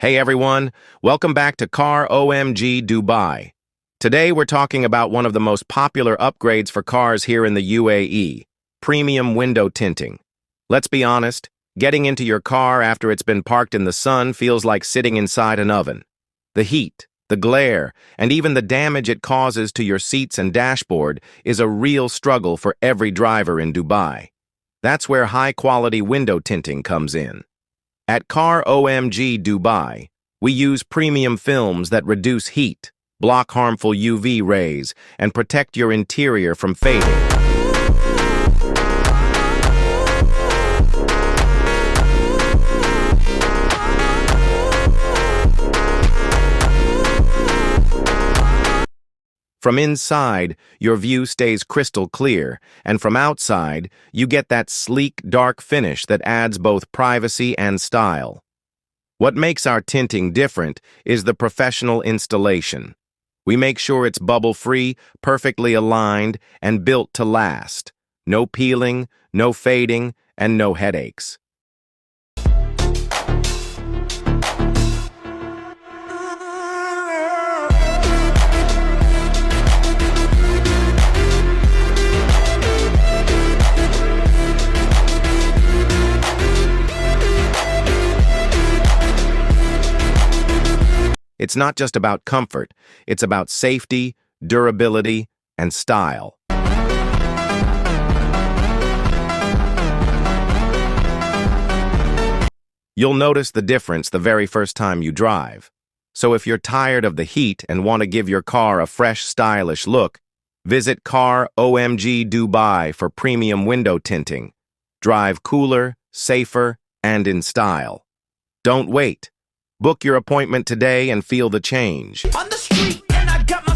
Hey everyone, welcome back to Car OMG Dubai. Today we're talking about one of the most popular upgrades for cars here in the UAE, premium window tinting. Let's be honest, getting into your car after it's been parked in the sun feels like sitting inside an oven. The heat, the glare, and even the damage it causes to your seats and dashboard is a real struggle for every driver in Dubai. That's where high-quality window tinting comes in. At Car OMG Dubai, we use premium films that reduce heat, block harmful UV rays, and protect your interior from fading. From inside, your view stays crystal clear, and from outside, you get that sleek, dark finish that adds both privacy and style. What makes our tinting different is the professional installation. We make sure it's bubble-free, perfectly aligned, and built to last. No peeling, no fading, and no headaches. It's not just about comfort, it's about safety, durability, and style. You'll notice the difference the very first time you drive. So if you're tired of the heat and want to give your car a fresh, stylish look, visit Car OMG Dubai for premium window tinting. Drive cooler, safer, and in style. Don't wait. Book your appointment today and feel the change. On the street, and I got my